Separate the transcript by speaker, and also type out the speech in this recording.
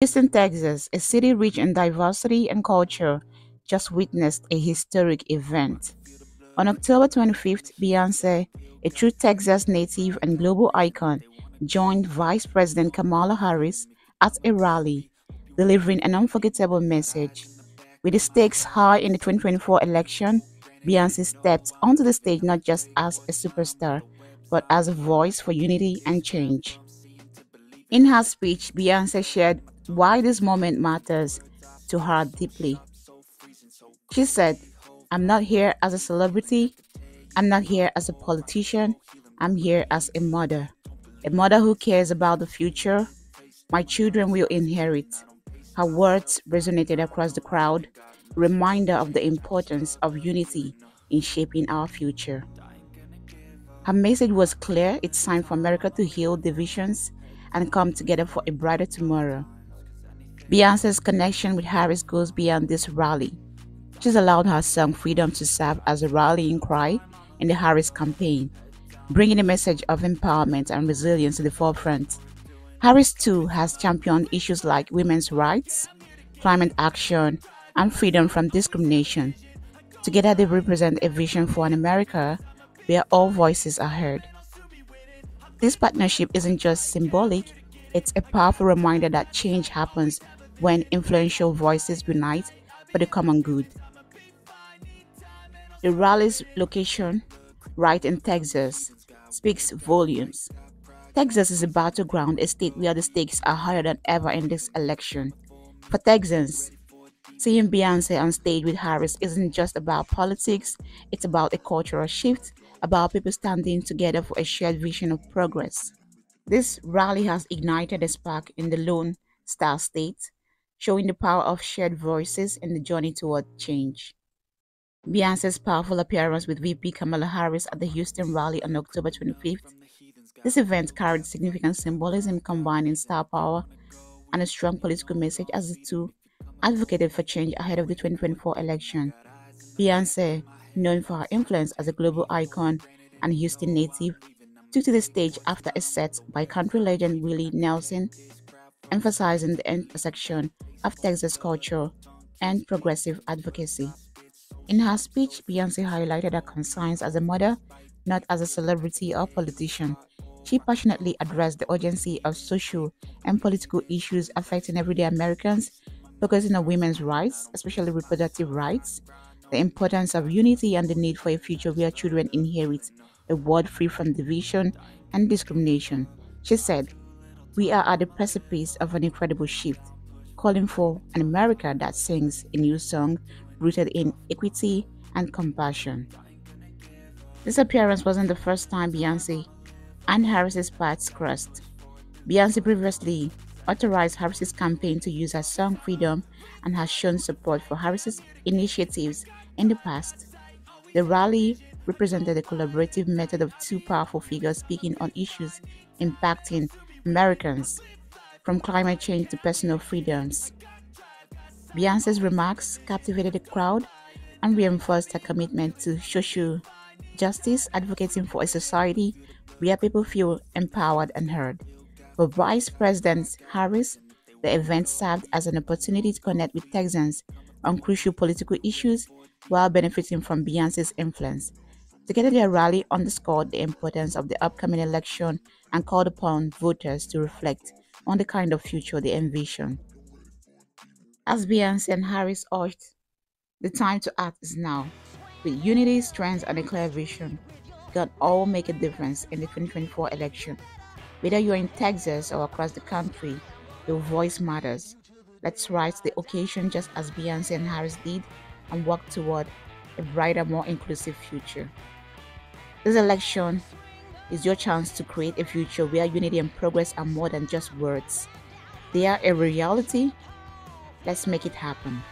Speaker 1: Houston, Texas, a city rich in diversity and culture, just witnessed a historic event. On October 25th, Beyoncé, a true Texas native and global icon, joined Vice President Kamala Harris at a rally, delivering an unforgettable message. With the stakes high in the 2024 election, Beyoncé stepped onto the stage not just as a superstar, but as a voice for unity and change. In her speech, Beyoncé shared why this moment matters to her deeply. She said, "I'm not here as a celebrity, I'm not here as a politician, I'm here as a mother who cares about the future my children will inherit." Her words resonated across the crowd, a reminder of the importance of unity in shaping our future. Her message was clear: it's time for America to heal divisions and come together for a brighter tomorrow. Beyonce's connection with Harris goes beyond this rally. She's allowed her song Freedom to serve as a rallying cry in the Harris campaign, bringing a message of empowerment and resilience to the forefront. Harris, too, has championed issues like women's rights, climate action, and freedom from discrimination. Together, they represent a vision for an America where all voices are heard. This partnership isn't just symbolic, it's a powerful reminder that change happens when influential voices unite for the common good. The rally's location, right in Texas, speaks volumes. Texas is a battleground, a state where the stakes are higher than ever in this election. For Texans, seeing Beyonce on stage with Harris isn't just about politics, it's about a cultural shift, about people standing together for a shared vision of progress. This rally has ignited a spark in the Lone Star State, showing the power of shared voices in the journey toward change. Beyonce's powerful appearance with VP Kamala Harris at the Houston rally on October 25th. This event carried significant symbolism combining star power and a strong political message as the two advocated for change ahead of the 2024 election. Beyonce, known for her influence as a global icon and Houston native, took to the stage after a set by country legend Willie Nelson, emphasizing the intersection of Texas culture and progressive advocacy. In her speech, Beyonce highlighted her concerns as a mother, not as a celebrity or politician. She passionately addressed the urgency of social and political issues affecting everyday Americans, focusing on women's rights, especially reproductive rights, the importance of unity, and the need for a future where children inherit a world free from division and discrimination. She said, "We are at the precipice of an incredible shift, calling for an America that sings a new song rooted in equity and compassion." This appearance wasn't the first time Beyonce and Harris's paths crossed. Beyonce previously authorized Harris's campaign to use her song Freedom and has shown support for Harris's initiatives in the past. The rally represented a collaborative method of two powerful figures speaking on issues impacting Americans, from climate change to personal freedoms. Beyonce's remarks captivated the crowd and reinforced her commitment to social justice, advocating for a society where people feel empowered and heard. For Vice President Harris, the event served as an opportunity to connect with Texans on crucial political issues while benefiting from Beyonce's influence. Together, their rally underscored the importance of the upcoming election and called upon voters to reflect on the kind of future they envision. As Beyonce and Harris urged, the time to act is now. With unity, strength, and a clear vision, we can all make a difference in the 2024 election. Whether you're in Texas or across the country, your voice matters. Let's rise to the occasion just as Beyonce and Harris did and work toward a brighter, more inclusive future. This election is your chance to create a future where unity and progress are more than just words. They are a reality. Let's make it happen.